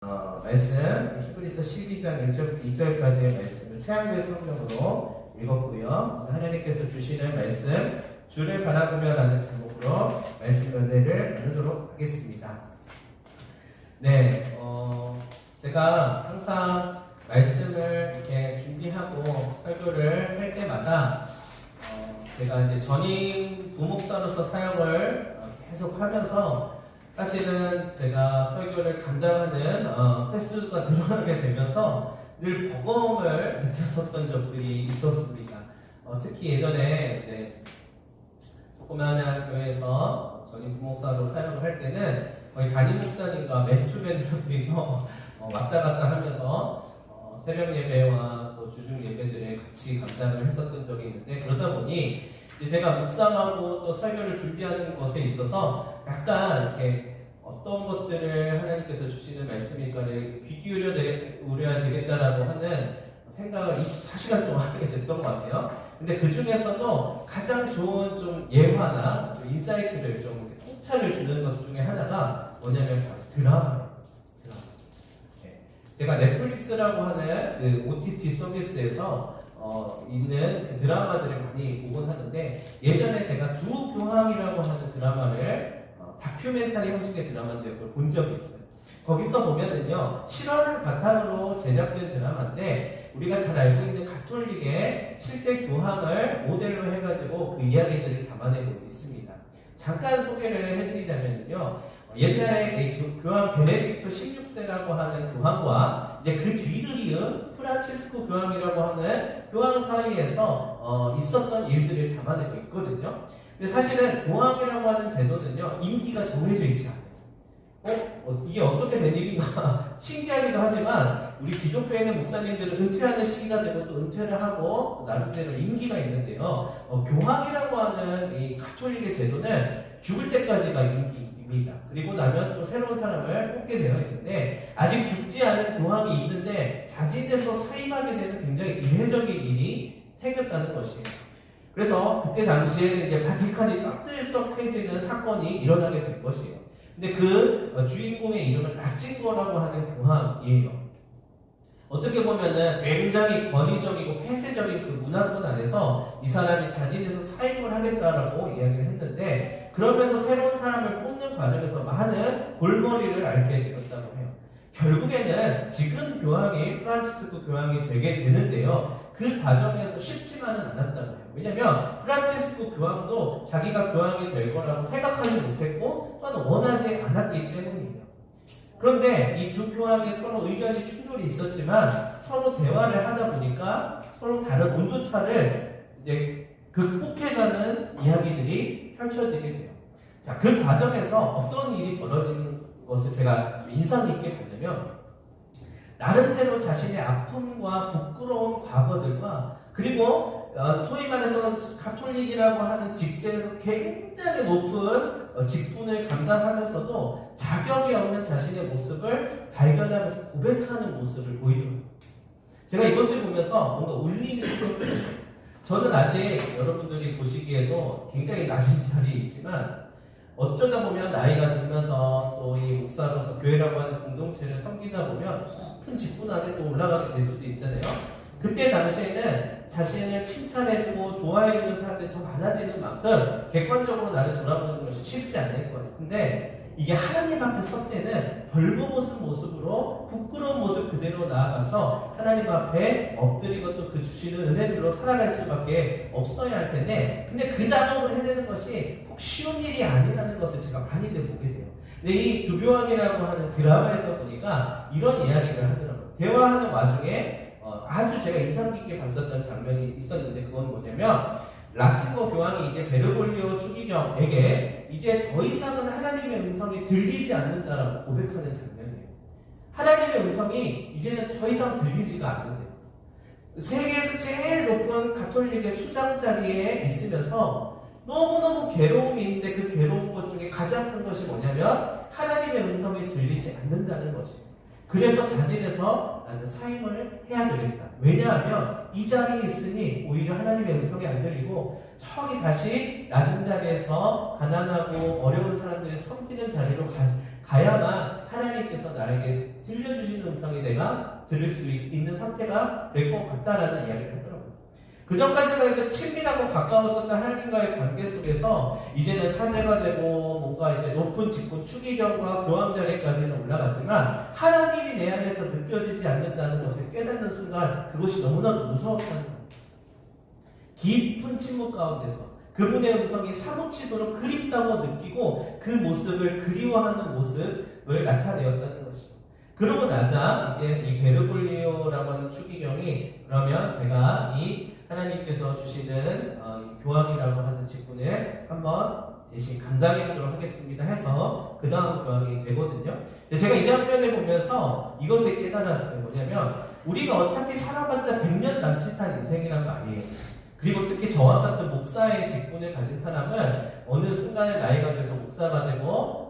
말씀 히브리서 12장 1절부터 2절까지의 말씀을 새한글 성경으로 읽었고요. 하나님께서 주시는 말씀 주를 바라보며라는 제목으로 말씀 연회를 나누도록 하겠습니다. 네, 제가 항상 말씀을 이렇게 준비하고 설교를 할 때마다 제가 이제 전임 부목사로서 사역을 계속 하면서 사실은 제가 설교를 감당하는 횟수가 늘어나게 되면서 늘 버거움을 느꼈었던 적들이 있었습니다. 특히 예전에 이제 조그마한 교회에서 전임 부목사로 사역을 할 때는 거의 담임 목사님과 맨투맨으로 해서 왔다 갔다 하면서 새벽 예배와 또 주중 예배들을 같이 감당을 했었던 적이 있는데, 그러다 보니 이제 제가 묵상하고 또 설교를 준비하는 것에 있어서 약간 이렇게 어떤 것들을 하나님께서 주시는 말씀일까를 귀 기울여야 되겠다라고 하는 생각을 24시간 동안 하게 됐던 것 같아요. 근데 그 중에서도 가장 좋은 좀 예화나 좀 인사이트를 좀 통찰을 주는 것 중에 하나가 뭐냐면 바로 드라마예요. 네. 제가 넷플릭스라고 하는 그 OTT 서비스에서 있는 그 드라마들을 많이 보곤 하는데, 예전에 제가 두 교황이라고 하는 드라마를 다큐멘터리 형식의 드라마인데 그걸 본 적이 있어요. 거기서 보면은요, 실화를 바탕으로 제작된 드라마인데 우리가 잘 알고 있는 가톨릭의 실제 교황을 모델로 해가지고 그 이야기들을 담아내고 있습니다. 잠깐 소개를 해드리자면요, 옛날에 교황 베네딕토 16세라고 하는 교황과 이제 그 뒤를 이은 프란치스코 교황이라고 하는 교황 사이에서 있었던 일들을 담아내고 있거든요. 근데 사실은 교황이라고 하는 제도는요, 임기가 정해져 있지 않아요. 이게 어떻게 된 일인가 신기하기도 하지만, 우리 기독교에는 목사님들은 은퇴하는 시기가 되고 또 은퇴를 하고 또 나름대로 임기가 있는데요, 교황이라고 하는 이 가톨릭의 제도는 죽을 때까지가 임기입니다. 그리고 나면 또 새로운 사람을 뽑게 되어 있는데, 아직 죽지 않은 교황이 있는데 자진해서 사임하게 되는 굉장히 이례적인 일이 생겼다는 것이에요. 그래서 그때 당시에는 이제 바티칸이 떠들썩해지는 사건이 일어나게 된 것이에요. 근데 그 주인공의 이름은 라칭거라고 하는 교황이에요. 어떻게 보면은 굉장히 권위적이고 폐쇄적인 그 문화권 안에서 이 사람이 자진해서 사임을 하겠다라고 이야기를 했는데, 그러면서 새로운 사람을 뽑는 과정에서 많은 골머리를 앓게 되었다고 해요. 결국에는 지금 교황이 프란치스코 교황이 되게 되는데요, 그 과정에서 쉽지만은 않았다고 해요. 왜냐하면 프란치스코 교황도 자기가 교황이 될 거라고 생각하지 못했고 또한 원하지 않았기 때문이에요. 그런데 이 두 교황이 서로 의견이 충돌이 있었지만 서로 대화를 하다 보니까 서로 다른 온도차를 이제 극복해가는 이야기들이 펼쳐지게 돼요. 자, 그 과정에서 어떤 일이 벌어지는 것을 제가 인상 깊게 봤냐면, 나름대로 자신의 아픔과 부끄러운 과거들과, 그리고 소위 말해서 가톨릭이라고 하는 직제에서 굉장히 높은 직분을 감당하면서도 자격이 없는 자신의 모습을 발견하면서 고백하는 모습을 보이더라고요. 제가 이것을 보면서 뭔가 울림이 있었어요. 저는 아직 여러분들이 보시기에도 굉장히 낮은 자리에 있지만, 어쩌다 보면 나이가 들면서 또 이 목사로서 교회라고 하는 공동체를 섬기다 보면 높은 직분 안에 또 올라가게 될 수도 있잖아요. 그때 당시에는 자신을 칭찬해주고 좋아해주는 사람들이 더 많아지는 만큼 객관적으로 나를 돌아보는 것이 쉽지 않을 거예요. 근데 이게 하나님 앞에 설 때는 벌거벗은 모습으로 부끄러운 모습 그대로 나아가서 하나님 앞에 엎드리고 또 그 주시는 은혜들로 살아갈 수밖에 없어야 할 텐데, 근데 그 작업을 해내는 것이 꼭 쉬운 일이 아니라는 것을 제가 많이들 보게 돼요. 근데 이 두 교황이라고 하는 드라마에서 보니까 이런 이야기를 하더라고요. 대화하는 와중에 아주 제가 인상 깊게 봤었던 장면이 있었는데, 그건 뭐냐면 라칭거 교황이 이제 베르골리오 추기경에게 이제 더 이상은 하나님의 음성이 들리지 않는다라고 고백하는 장면이에요. 하나님의 음성이 이제는 더 이상 들리지가 않는데요. 세계에서 제일 높은 가톨릭의 수장 자리에 있으면서 너무너무 괴로움이 있는데, 그 괴로운 것 중에 가장 큰 것이 뭐냐면 하나님의 음성이 들리지 않는다는 것이에요. 그래서 자진해서 나는 사임을 해야 되겠다. 왜냐하면 이 자리에 있으니 오히려 하나님의 음성이 안 들리고 저기 다시 낮은 자리에서 가난하고 어려운 사람들이 섬기는 자리로 가야만 하나님께서 나에게 들려주시는 음성이 내가 들을 수 있는 상태가 될 것 같다라는 이야기를 하더라고요. 그 전까지만 해도 친밀하고 가까웠었던 하나님과의 관계 속에서 이제는 사제가 되고 뭔가 이제 높은 직분 추기경과 교황 자리까지는 올라갔지만 하나님이 내 안에서 느껴지지 않는다는 것을 깨닫는 순간 그것이 너무나도 무서웠다는 거예요. 깊은 침묵 가운데서 그분의 음성이 사무치도록 그립다고 느끼고 그 모습을 그리워하는 모습을 나타내었다는 것이죠. 그러고 나자 이제 이 베르골리오라고 하는 추기경이 그러면 제가 이 하나님께서 주시는 교황이라고 하는 직분을 한번 대신 감당해 보도록 하겠습니다 해서 그 다음 교황이 되거든요. 근데 제가 이 장면을 보면서 이것을 깨달았어요. 뭐냐면 우리가 어차피 살아봤자 100년 남짓한 인생이란 거 아니에요. 그리고 특히 저와 같은 목사의 직분을 가진 사람은 어느 순간에 나이가 돼서 목사가 되고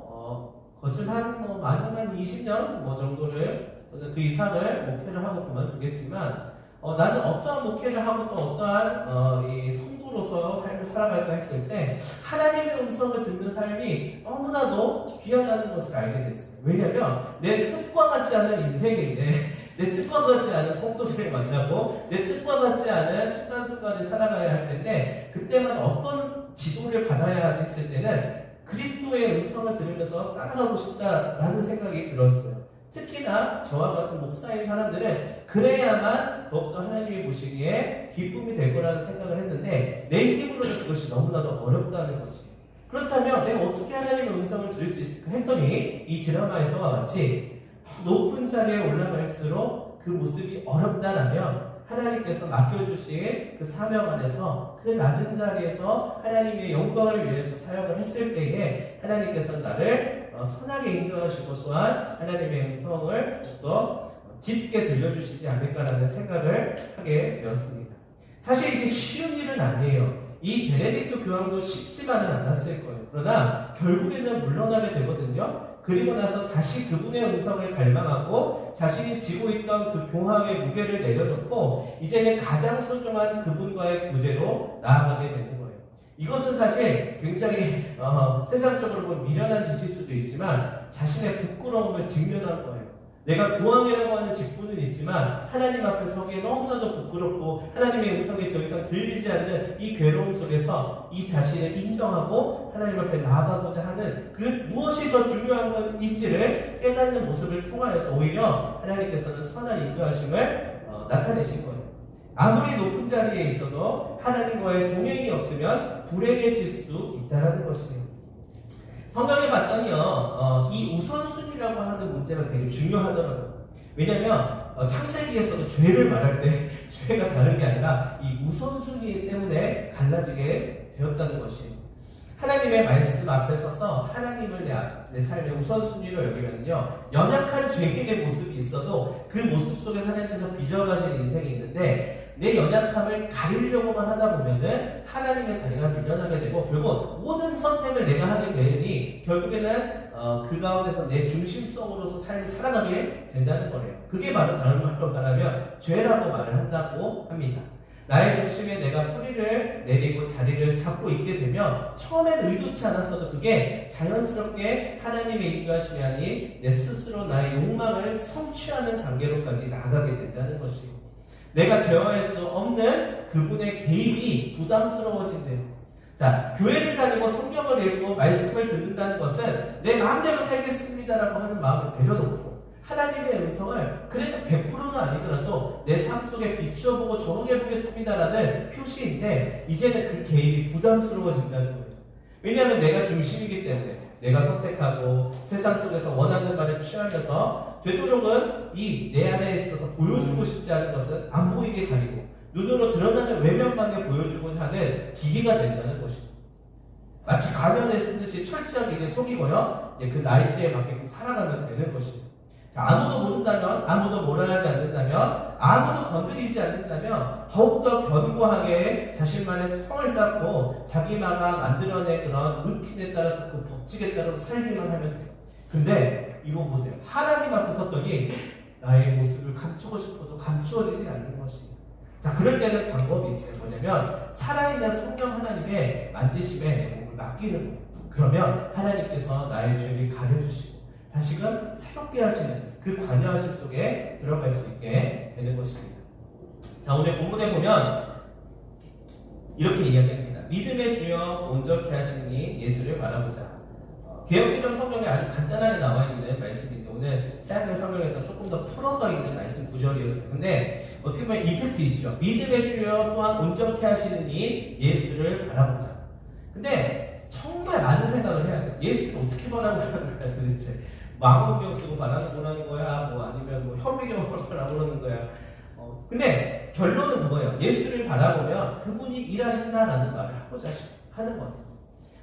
거듭 많으면 20년 정도를 그 이상을 목회를 하고 그만두겠지만 나는 어떠한 목회를 하고 또 어떠한 이 성도로서 삶을 살아갈까 했을 때 하나님의 음성을 듣는 삶이 너무나도 귀하다는 것을 알게 됐어요. 왜냐하면 내 뜻과 같지 않은 인생인데 내 뜻과 같지 않은 성도들을 만나고 내 뜻과 같지 않은 순간순간을 살아가야 할 텐데 그때만 어떤 지도를 받아야 하지 했을 때는 그리스도의 음성을 들으면서 따라가고 싶다라는 생각이 들었어요. 특히나 저와 같은 목사인 사람들은 그래야만 더욱더 하나님이 보시기에 기쁨이 될 거라는 생각을 했는데 내 힘으로는 그것이 너무나도 어렵다는 것이. 그렇다면 내가 어떻게 하나님의 음성을 들을 수 있을까 했더니 이 드라마에서와 같이 높은 자리에 올라갈수록 그 모습이 어렵다라면 하나님께서 맡겨주신 그 사명 안에서 그 낮은 자리에서 하나님의 영광을 위해서 사역을 했을 때에 하나님께서 나를 선하게 인도하시고 또한 하나님의 음성을 더 짙게 들려주시지 않을까라는 생각을 하게 되었습니다. 사실 이게 쉬운 일은 아니에요. 이 베네딕토 교황도 쉽지만은 않았을 거예요. 그러나 결국에는 물러나게 되거든요. 그리고 나서 다시 그분의 음성을 갈망하고 자신이 지고 있던 그 교황의 무게를 내려놓고 이제는 가장 소중한 그분과의 교제로 나아가게 되는 거예요. 이것은 사실 굉장히 세상적으로 보면 미련한 짓일 수도 있지만 자신의 부끄러움을 직면한 거예요. 내가 교황이라고 하는 직분은 있지만 하나님 앞에 서기에 너무나도 부끄럽고 하나님의 음성이 더 이상 들리지 않는 이 괴로움 속에서 이 자신을 인정하고 하나님 앞에 나아가고자 하는 그 무엇이 더 중요한 건지를 깨닫는 모습을 통하여서 오히려 하나님께서는 선한 인도하심을 나타내신 거예요. 아무리 높은 자리에 있어도 하나님과의 동행이 없으면 불행해질 수 있다는 것이에요. 성경에 봤더니요, 이 우선순위라고 하는 문제가 되게 중요하더라고요. 왜냐하면 창세기에서도 죄를 말할 때 죄가 다른 게 아니라 이 우선순위 때문에 갈라지게 되었다는 것이에요. 하나님의 말씀 앞에 서서 하나님을 내 삶의 우선순위로 여기면요, 연약한 죄인의 모습이 있어도 그 모습 속에 하나님께서 빚어가신 인생이 있는데 내 연약함을 가리려고만 하다 보면은 하나님의 자리가 밀려나게 되고 결국 모든 선택을 내가 하게 되니 결국에는 그 가운데서 내 중심성으로서 삶을 살아가게 된다는 거예요. 그게 바로 다른 말로 말하면 죄라고 말을 한다고 합니다. 나의 중심에 내가 뿌리를 내리고 자리를 잡고 있게 되면 처음엔 의도치 않았어도 그게 자연스럽게 하나님의 인도하심이 아닌 내 스스로 나의 욕망을 성취하는 단계로까지 나아가게 된다는 것이에요. 내가 제어할 수 없는 그분의 개입이 부담스러워진대요. 자, 교회를 다니고 성경을 읽고 말씀을 듣는다는 것은 내 마음대로 살겠습니다라고 하는 마음을 내려놓고 하나님의 음성을 그래도 100%는 아니더라도 내 삶 속에 비추어보고 조롱해보겠습니다라는 표시인데 이제는 그 개입이 부담스러워진다는 거예요. 왜냐하면 내가 중심이기 때문에 내가 선택하고 세상 속에서 원하는 바를 취하면서 되도록은 이 내 안에 있어서 보여주고 싶지 않은 것은 안 보이게 가리고 눈으로 드러나는 외면만을 보여주고자 하는 기계가 된다는 것입니다. 마치 가면을 쓰듯이 철저하게 이제 속이고요. 이제 그 나이대에 맞게 살아가면 되는 것입니다. 자, 아무도 모른다면, 아무도 뭐라 하지 않는다면, 아무도 건드리지 않는다면 더욱더 견고하게 자신만의 성을 쌓고 자기마가 만들어낸 그런 루틴에 따라서 그 법칙에 따라서 살기만 하면 돼요. 근데 이거 보세요. 하나님 앞에 섰더니 나의 모습을 감추고 싶어도 감추어지지 않는 것이에요. 자, 그럴 때는 방법이 있어요. 뭐냐면 살아있는 성령 하나님의 만지심에 내 몸을 맡기는 거예요. 그러면 하나님께서 나의 죄를 가려주시고 다시금 새롭게 하시는 그 관여하심 속에 들어갈 수 있게 되는 것입니다. 자, 오늘 본문에 보면 이렇게 이야기합니다. 믿음의 주여 온전케 하시니 예수를 바라보자. 개역개정 성경에 아주 간단하게 나와 있는 말씀인데 오늘 새학년 성경에서 조금 더 풀어서 있는 말씀 구절이었어요. 근데 어떻게 보면 임팩트 있죠. 믿음의 주여 또한 온전케 하시느니 예수를 바라보자. 근데 정말 많은 생각을 해야 돼요. 예수를 어떻게 바라보라는 거야 도대체. 망원경 쓰고 바라보라는 거야? 뭐 아니면 뭐 현미경으로 바라보라는 거야? 근데 결론은 그거예요. 예수를 바라보면 그분이 일하신다라는 말을 하고자 하는 거예요.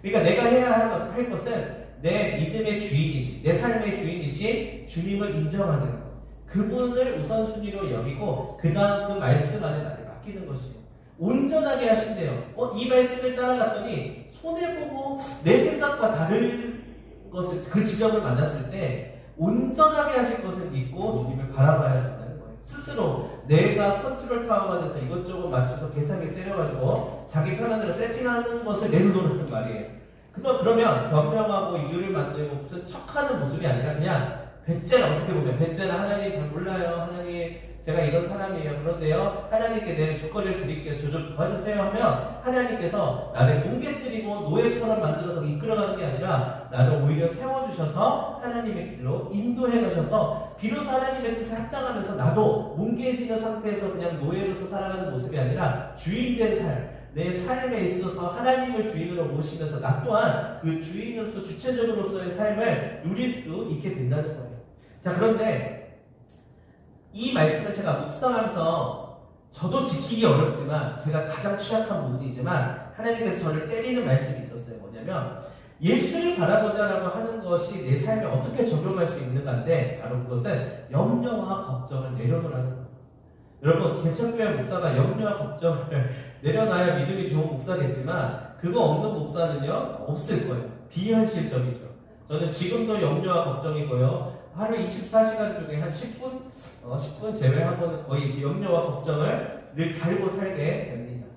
그러니까 내가 해야 할 것은 내 믿음의 주인이시, 내 삶의 주인이시 주님을 인정하는 것. 그분을 우선순위로 여기고 그 다음 그 말씀 안에 나를 맡기는 것이에요. 온전하게 하신대요. 이 말씀에 따라갔더니 손해보고 내 생각과 다른 것을 그 지점을 만났을 때 온전하게 하실 것을 믿고 주님을 바라봐야 된다는 거예요. 스스로 내가 컨트롤 타워가 돼서 이것저것 맞춰서 계산기 때려가지고 자기 편안으로 세팅하는 것을 내려놓는 말이에요. 그러면 변명하고 이유를 만들고 무슨 척하는 모습이 아니라 그냥 배째는 어떻게 보면 배째는 하나님 잘 몰라요. 하나님 제가 이런 사람이에요. 그런데요 하나님께 내 주거리를 드릴게요. 저 좀 도와주세요 하면 하나님께서 나를 뭉개뜨리고 노예처럼 만들어서 이끌어가는 게 아니라 나를 오히려 세워주셔서 하나님의 길로 인도해 가셔서 비로소 하나님의 뜻에 합당하면서 나도 뭉개지는 상태에서 그냥 노예로서 살아가는 모습이 아니라 주인된 삶, 내 삶에 있어서 하나님을 주인으로 모시면서 나 또한 그 주인으로서 주체적으로서의 삶을 누릴 수 있게 된다는 거예요. 자, 그런데 이 말씀을 제가 묵상하면서 저도 지키기 어렵지만 제가 가장 취약한 부분이지만 하나님께서 저를 때리는 말씀이 있었어요. 뭐냐면 예수를 바라보자라고 하는 것이 내 삶에 어떻게 적용할 수 있는가인데 바로 그것은 염려와 걱정을 내려놓으라는 거예요. 여러분, 개천교회 목사가 염려와 걱정을 내려놔야 믿음이 좋은 목사겠지만 그거 없는 목사는요 없을 거예요. 비현실적이죠. 저는 지금도 염려와 걱정이고요. 하루 24시간 중에 한 10분 제외하고는 거의 염려와 걱정을 늘 달고 살게 됩니다.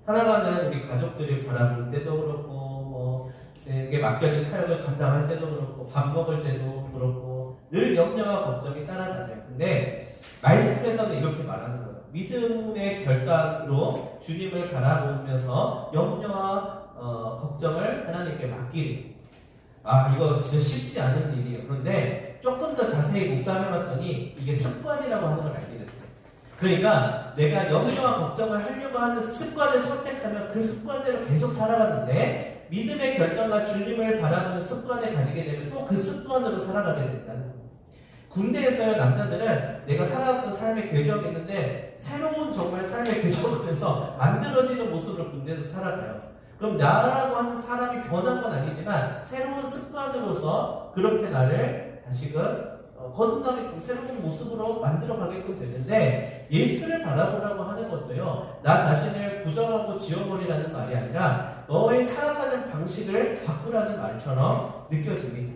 살아가는 우리 가족들을 바라볼 때도 그렇고 뭐 내게 맡겨진 사역을 감당할 때도 그렇고 밥 먹을 때도 그렇고 늘 염려와 걱정이 따라다녀요. 근데 말씀에서는 이렇게 말하는 거예요. 믿음의 결단으로 주님을 바라보면서 염려와 걱정을 하나님께 맡기리. 이거 진짜 쉽지 않은 일이에요. 그런데 조금 더 자세히 묵상해봤더니 이게 습관이라고 하는 걸 알게 됐어요. 그러니까 내가 염려와 걱정을 하려고 하는 습관을 선택하면 그 습관대로 계속 살아가는데 믿음의 결단과 주님을 바라보는 습관을 가지게 되면 또 그 습관으로 살아가게 된다는 거예요. 군대에서요, 남자들은 내가 살아왔던 삶의 궤적이 있는데 새로운 정말 삶의 궤적을 해서 만들어지는 모습으로 군대에서 살아가요. 그럼 나라고 하는 사람이 변한 건 아니지만 새로운 습관으로서 그렇게 나를 다시금 거듭나게끔 새로운 모습으로 만들어가게끔 되는데 예수를 바라보라고 하는 것도요, 나 자신을 부정하고 지워버리라는 말이 아니라 너의 살아가는 방식을 바꾸라는 말처럼 느껴집니다.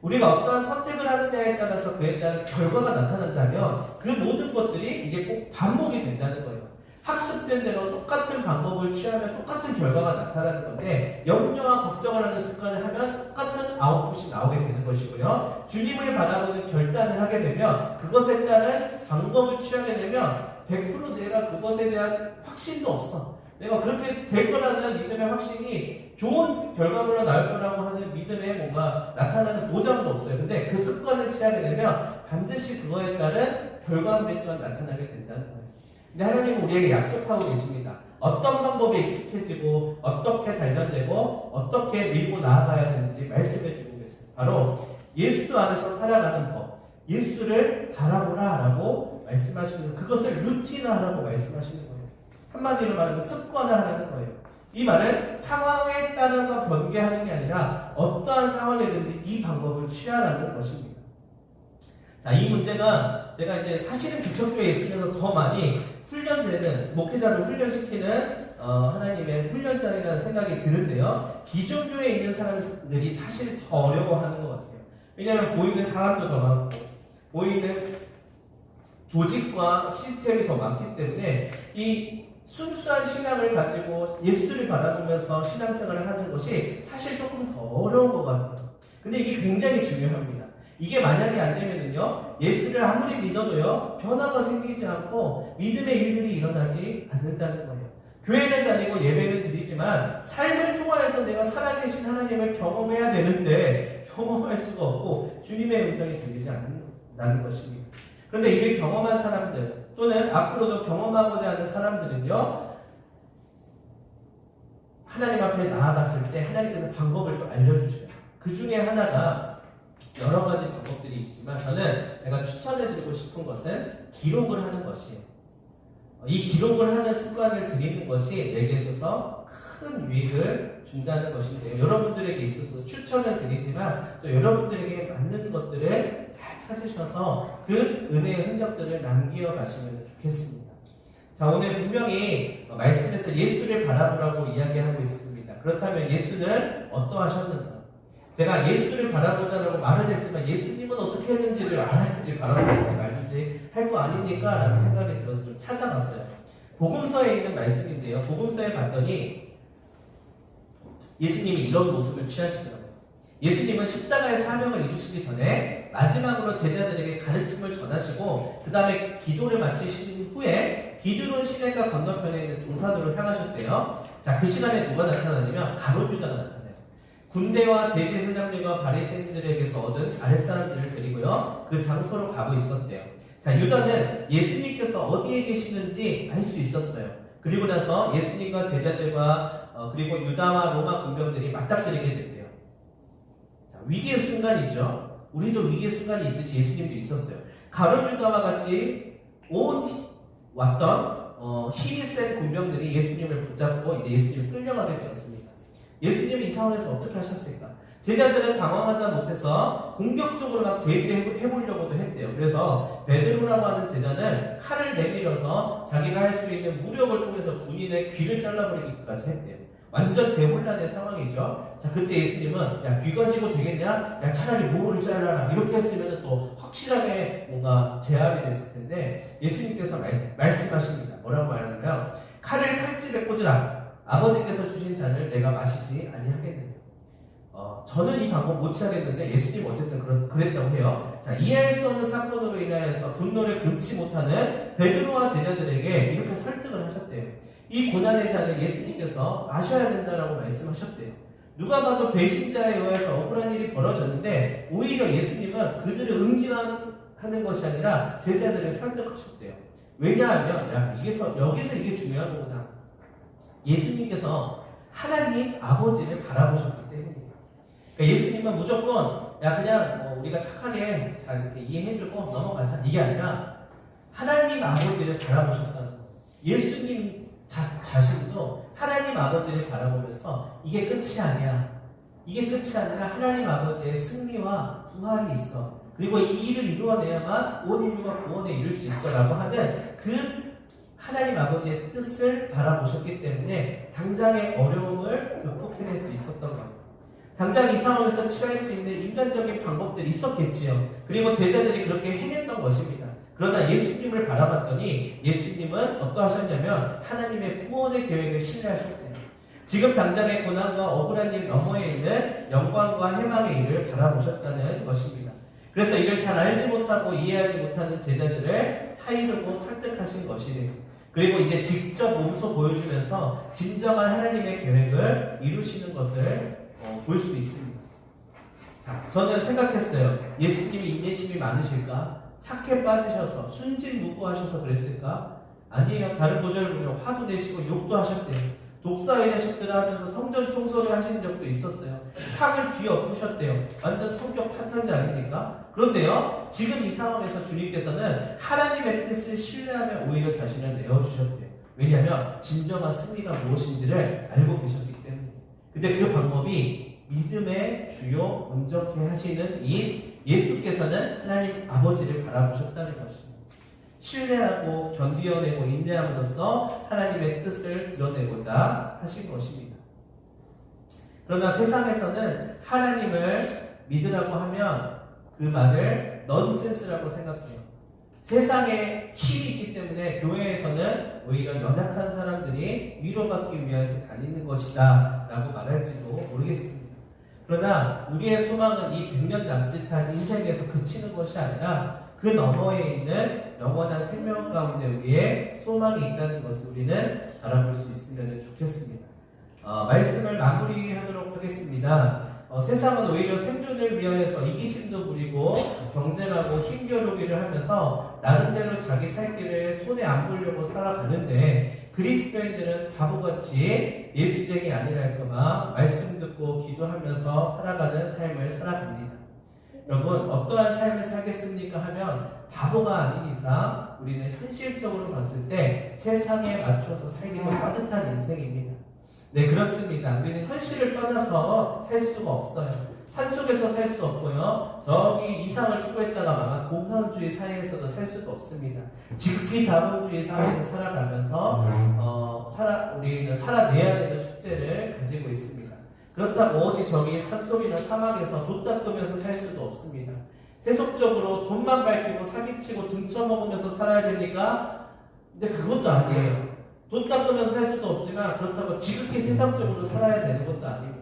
우리가 어떠한 선택을 하느냐에 따라서 그에 따른 결과가 나타난다면 그 모든 것들이 이제 꼭 반복이 된다는 거예요. 학습된 대로 똑같은 방법을 취하면 똑같은 결과가 나타나는 건데 염려와 걱정을 하는 습관을 하면 똑같은 아웃풋이 나오게 되는 것이고요. 주님을 바라보는 결단을 하게 되면 그것에 따른 방법을 취하게 되면 100% 내가 그것에 대한 확신도 없어. 내가 그렇게 될 거라는 믿음의 확신이 좋은 결과물로 나올 거라고 하는 믿음의 뭔가 나타나는 보장도 없어요. 근데 그 습관을 취하게 되면 반드시 그거에 따른 결과물이 또한 나타나게 된다는 거예요. 근데 하나님은 우리에게 약속하고 계십니다. 어떤 방법에 익숙해지고 어떻게 단련되고 어떻게 밀고 나아가야 되는지 말씀해 주고 계세요. 바로 예수 안에서 살아가는 법, 예수를 바라보라 라고 말씀하시면서 그것을 루틴화하라고 말씀하시는 거예요. 한마디로 말하면 습관화하는 거예요. 이 말은 상황에 따라서 변개하는 게 아니라 어떠한 상황이든지 이 방법을 취하라는 것입니다. 자, 이 문제가 제가 이제 사실은 개척교회에 있으면서 더 많이 훈련되는, 목회자를 훈련시키는 하나님의 훈련장이라는 생각이 드는데요. 기존교회에 있는 사람들이 사실 더 어려워하는 것 같아요. 왜냐하면 보이는 사람도 더 많고 보이는 조직과 시스템이 더 많기 때문에 이 순수한 신앙을 가지고 예수를 바라보면서 신앙생활을 하는 것이 사실 조금 더 어려운 것 같아요. 근데 이게 굉장히 중요합니다. 이게 만약에 안 되면은요, 예수를 아무리 믿어도요, 변화가 생기지 않고 믿음의 일들이 일어나지 않는다는 거예요. 교회는 다니고 예배는 드리지만 삶을 통하여서 내가 살아계신 하나님을 경험해야 되는데 경험할 수가 없고 주님의 음성이 들리지 않는다는 것입니다. 그런데 이를 경험한 사람들 또는 앞으로도 경험하고자 하는 사람들은요, 하나님 앞에 나아갔을 때 하나님께서 방법을 또 알려주셔요. 그 중에 하나가 여러 가지 방법들이 있지만 저는 제가 추천해드리고 싶은 것은 기록을 하는 것이에요. 이 기록을 하는 습관을 들이는 것이 내게 있어서 큰 유익을 준다는 것인데요. 여러분들에게 있어서 추천을 드리지만 또 여러분들에게 맞는 것들을 잘 찾으셔서 그 은혜의 흔적들을 남겨 가시면 좋겠습니다. 자, 오늘 분명히 말씀에서 예수를 바라보라고 이야기하고 있습니다. 그렇다면 예수는 어떠하셨는가? 제가 예수를 바라보자라고 말은 했지만 예수님은 어떻게 했는지를 알아야지 바라보는지 말든지 할 거 아닙니까? 라는 생각이 들어서 좀 찾아봤어요. 복음서에 있는 말씀인데요. 복음서에 봤더니 예수님이 이런 모습을 취하시더라고요. 예수님은 십자가의 사명을 이루시기 전에 마지막으로 제자들에게 가르침을 전하시고 그 다음에 기도를 마치신 후에 기드론 시내가 건너편에 있는 동산으로 향하셨대요. 자, 그 시간에 누가 나타나냐면 가룟 유다가 나타나요. 군대와 대제사장들과 바리새인들에게서 얻은 아랫사람들을 데리고요, 그 장소로 가고 있었대요. 자, 유다는 예수님께서 어디에 계시는지 알 수 있었어요. 그리고 나서 예수님과 제자들과 그리고 유다와 로마 군병들이 맞닥뜨리게 됐대요. 자, 위기의 순간이죠. 우리도 위기의 순간이 있듯이 예수님도 있었어요. 가룟 유다와 같이 왔던 힘이 센 군병들이 예수님을 붙잡고 이제 예수님을 끌려가게 되었습니다. 예수님이 이 상황에서 어떻게 하셨을까? 제자들은 당황하다 못해서 공격적으로 막 제지해보려고도 했대요. 그래서 베드로라고 하는 제자는 칼을 내밀어서 자기가 할 수 있는 무력을 통해서 군인의 귀를 잘라버리기까지 했대요. 완전 대혼란의 상황이죠. 자, 그때 예수님은 야, 귀 가지고 되겠냐? 야, 차라리 목을 잘라라. 이렇게 했으면 또 확실하게 뭔가 제압이 됐을 텐데 예수님께서 말씀하십니다. 뭐라고 말하냐면 칼을 칼집에 꽂으라. 아버지께서 주신 잔을 내가 마시지 아니하겠느냐. 저는 이 방법 못 취하겠는데 예수님 어쨌든 그랬다고 해요. 자, 이해할 수 없는 사건으로 인하여서 분노를 금치 못하는 베드로와 제자들에게 이렇게 설득을 하셨대요. 이 고난의 잔을 예수님께서 마셔야 된다라고 말씀하셨대요. 누가 봐도 배신자에 의해서 억울한 일이 벌어졌는데 오히려 예수님은 그들을 응징하는 것이 아니라 제자들을 설득하셨대요. 왜냐하면 여기서 이게 중요한 거구나. 예수님께서 하나님 아버지를 바라보셨기 때문입니다. 그러니까 예수님은 무조건 그냥 우리가 착하게 잘 이렇게 이해해주고 넘어가자 이게 아니라 하나님 아버지를 바라보셨다는 거예요. 예수님 자신도 하나님 아버지를 바라보면서 이게 끝이 아니야. 이게 끝이 아니라 하나님 아버지의 승리와 부활이 있어. 그리고 이 일을 이루어내야만 온 인류가 구원에 이룰 수 있어 라고 하는 그 하나님 아버지의 뜻을 바라보셨기 때문에 당장의 어려움을 극복해낼 수 있었던 겁니다. 당장 이 상황에서 취할 수 있는 인간적인 방법들이 있었겠지요. 그리고 제자들이 그렇게 행했던 것입니다. 그러나 예수님을 바라봤더니 예수님은 어떠하셨냐면 하나님의 구원의 계획을 신뢰하셨대요. 지금 당장의 고난과 억울한 일 너머에 있는 영광과 희망의 일을 바라보셨다는 것입니다. 그래서 이를 잘 알지 못하고 이해하지 못하는 제자들을 타이르고 설득하신 것이래요. 그리고 이제 직접 몸소 보여주면서 진정한 하나님의 계획을 이루시는 것을 볼 수 있습니다. 자, 저는 생각했어요. 예수님이 인내심이 많으실까? 착해 빠지셔서 순진무구하셔서 그랬을까? 아니에요. 다른 구절을 보면 화도 내시고 욕도 하셨대요. 독사의 자식들을 하면서 성전 청소를 하신 적도 있었어요. 상을 뒤엎으셨대요. 완전 성격 파탄자 아닙니까? 그런데요, 지금 이 상황에서 주님께서는 하나님의 뜻을 신뢰하며 오히려 자신을 내어주셨대요. 왜냐하면 진정한 승리가 무엇인지를 알고 계셨기 때문에. 근데 그 방법이 믿음의 주요 온전케 하시는 이 예수께서는 하나님 아버지를 바라보셨다는 것입니다. 신뢰하고 견디어내고 인내함으로써 하나님의 뜻을 드러내고자 하신 것입니다. 그러나 세상에서는 하나님을 믿으라고 하면 그 말을 넌센스라고 생각해요. 세상에 힘이 있기 때문에 교회에서는 오히려 연약한 사람들이 위로받기 위해서 다니는 것이다 라고 말할지도 모르겠습니다. 그러나 우리의 소망은 이 100년 남짓한 인생에서 그치는 것이 아니라 그 너머에 있는 영원한 생명 가운데 우리의 소망이 있다는 것을 우리는 알아볼 수 있으면 좋겠습니다. 말씀을 마무리하도록 하겠습니다. 세상은 오히려 생존을 위하여서 이기심도 부리고 경쟁하고 힘겨루기를 하면서 나름대로 자기 살 길을 손에 안 보려고 살아가는데 그리스도인들은 바보같이 예수쟁이 아니랄까봐 말씀 듣고 기도하면서 살아가는 삶을 살아갑니다. 여러분, 어떠한 삶을 살겠습니까 하면 바보가 아닌 이상 우리는 현실적으로 봤을 때 세상에 맞춰서 살기도 빠듯한 인생입니다. 네, 그렇습니다. 우리는 현실을 떠나서 살 수가 없어요. 산속에서 살 수 없고요. 저기 이상을 추구했다가 막 공산주의 사회에서도 살 수가 없습니다. 지극히 자본주의 사회에서 살아가면서 우리는 살아내야 되는 숙제를 가지고 있습니다. 그렇다고 어디 저기 산속이나 사막에서 돈 닦으면서 살 수도 없습니다. 세속적으로 돈만 밝히고 사기치고 등쳐먹으면서 살아야 됩니까? 근데 그것도 아니에요. 돈 닦으면서 살 수도 없지만 그렇다고 지극히 세상적으로 살아야 되는 것도 아닙니다.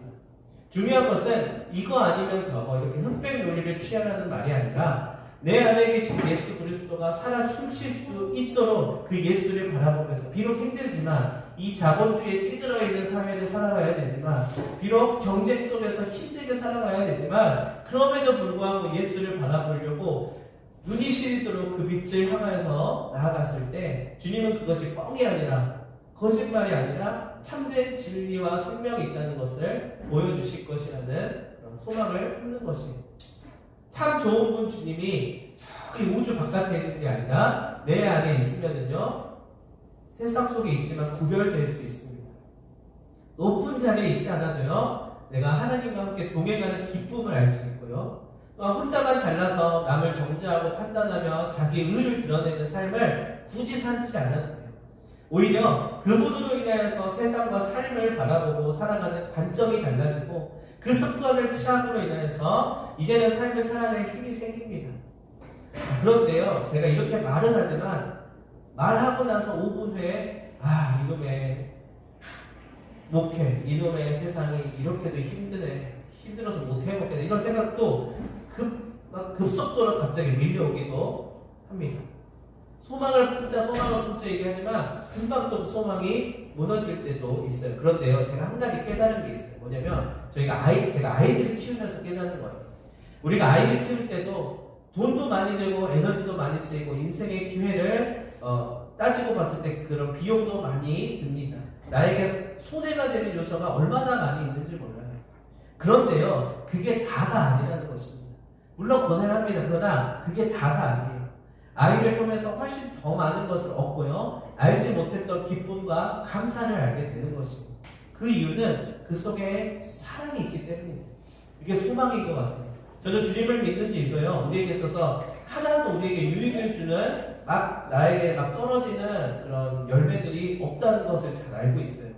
중요한 것은 이거 아니면 저거 이렇게 흑백 논리를 취하라는 말이 아니라 내 안에 계신 예수 그리스도가 살아 숨쉴 수 있도록 그 예수를 바라보면서 비록 힘들지만 이 자본주의에 찌들어 있는 사회를 살아가야 되지만 비록 경쟁 속에서 힘들게 살아가야 되지만 그럼에도 불구하고 예수를 바라보려고 눈이 시리도록 그 빛을 향해서 나아갔을 때 주님은 그것이 뻥이 아니라 거짓말이 아니라 참된 진리와 생명이 있다는 것을 보여주실 것이라는 그런 소망을 품는 것이에요. 참 좋은 분 주님이 저기 우주 바깥에 있는 게 아니라 내 안에 있으면은요 세상 속에 있지만 구별될 수 있습니다. 높은 자리에 있지 않아도요 내가 하나님과 함께 동행하는 기쁨을 알 수 있고요 또한 혼자만 잘나서 남을 정죄하고 판단하며 자기 의를 드러내는 삶을 굳이 살지 않아도 돼요. 오히려 그분으로 인하여서 세상과 삶을 바라보고 살아가는 관점이 달라지고 그 습관을 취함으로 인하여서 이제는 삶을 살아낼 힘이 생깁니다. 그런데요 제가 이렇게 말은 하지만 말하고 나서 5분 후에 이놈의 목회, 이놈의 세상이 이렇게도 힘들어서 못해먹겠네 이런 생각도 급속도로 갑자기 밀려오기도 합니다. 소망을 품자 얘기하지만 금방 또 소망이 무너질 때도 있어요. 그런데요 제가 한 가지 깨달은 게 있어요. 뭐냐면 제가 아이들을 키우면서 깨달은 거예요. 우리가 아이를 키울 때도 돈도 많이 들고 에너지도 많이 쓰이고 인생의 기회를 따지고 봤을 때 그런 비용도 많이 듭니다. 나에게 손해가 되는 요소가 얼마나 많이 있는지 몰라요. 그런데요 그게 다가 아니라는 것입니다. 물론 고생합니다. 그러나 그게 다가 아니에요. 아이를 통해서 훨씬 더 많은 것을 얻고요 알지 못했던 기쁨과 감사를 알게 되는 것입니다. 그 이유는 그 속에 사랑이 있기 때문입니다. 이게 소망인 것 같아요. 저는 주님을 믿는 일도요 우리에게 있어서 하나도 우리에게 유익을 주는 나에게 떨어지는 그런 열매들이 없다는 것을 잘 알고 있어요.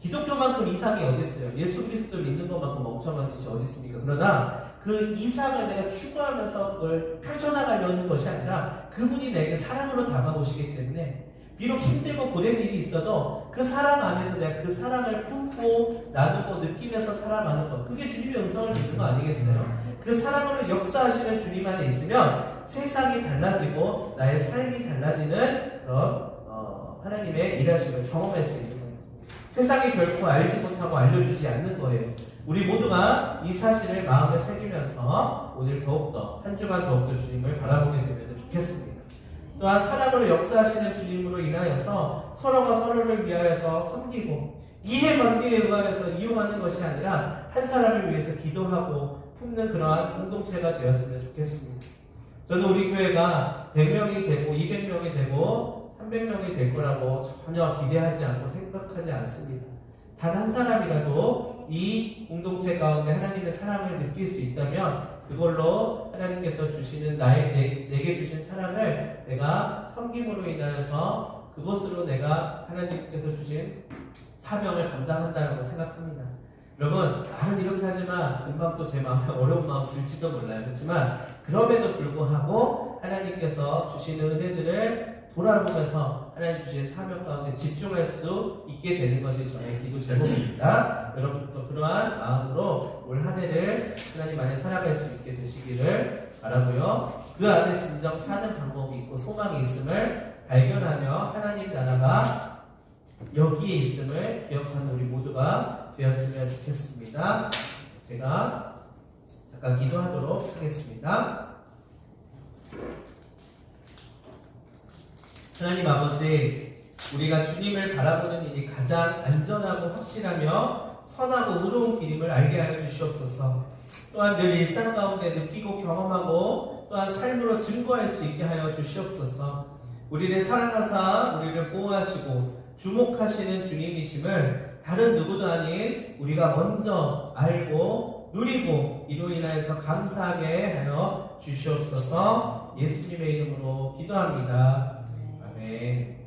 기독교만큼 이상이 어디 있어요? 예수 그리스도 믿는 것만큼 멍청한 짓이 어디 있습니까? 그러나 그 이상을 내가 추구하면서 그걸 펼쳐나가려는 것이 아니라 그분이 내게 사랑으로 다가오시기 때문에 비록 힘들고 고된 일이 있어도 그 사랑 안에서 내가 그 사랑을 품고 나누고 느끼면서 살아가는 것 그게 주님의 음성을 듣는 거 아니겠어요? 그 사랑으로 역사하시는 주님 안에 있으면 세상이 달라지고 나의 삶이 달라지는 그런 하나님의 일하심을 경험할 수 있는 거예요. 세상이 결코 알지 못하고 알려주지 않는 거예요. 우리 모두가 이 사실을 마음에 새기면서 오늘 더욱더 한 주간 더욱더 주님을 바라보게 되면 좋겠습니다. 또한 사랑으로 역사하시는 주님으로 인하여서 서로가 서로를 위하여서 섬기고 이해 관계에 의하여서 이용하는 것이 아니라 한 사람을 위해서 기도하고 품는 그러한 공동체가 되었으면 좋겠습니다. 저는 우리 교회가 100명이 되고 200명이 되고 300명이 될 거라고 전혀 기대하지 않고 생각하지 않습니다. 단 한 사람이라도 이 공동체 가운데 하나님의 사랑을 느낄 수 있다면 그걸로 하나님께서 주시는 내게 주신 사랑을 내가 섬김으로 인하여서 그것으로 내가 하나님께서 주신 사명을 감당한다고 생각합니다. 여러분 말은 이렇게 하지만 금방 또 제 마음에 어려운 마음 들지도 몰라요. 그렇지만 그럼에도 불구하고 하나님께서 주시는 은혜들을 돌아보면서 하나님 주신 사명 가운데 집중할 수 있게 되는 것이 저의 기도 제목입니다. 여러분도 그러한 마음으로 올 한 해를 하나님 안에 살아갈 수 있게 되시기를 바라고요. 그 안에 진정 사는 방법이 있고 소망이 있음을 발견하며 하나님 나라가 여기에 있음을 기억하는 우리 모두가 되었으면 좋겠습니다. 제가 잠깐 기도하도록 하겠습니다. 하나님 아버지, 우리가 주님을 바라보는 일이 가장 안전하고 확실하며 선하고 의로운 길임을 알게 하여 주시옵소서. 또한 늘 일상 가운데 느끼고 경험하고 또한 삶으로 증거할 수 있게 하여 주시옵소서. 우리를 사랑하사 우리를 보호하시고 주목하시는 주님이심을 다른 누구도 아닌 우리가 먼저 알고 누리고 이로 인하여서 감사하게 하여 주시옵소서. 예수님의 이름으로 기도합니다. 아멘.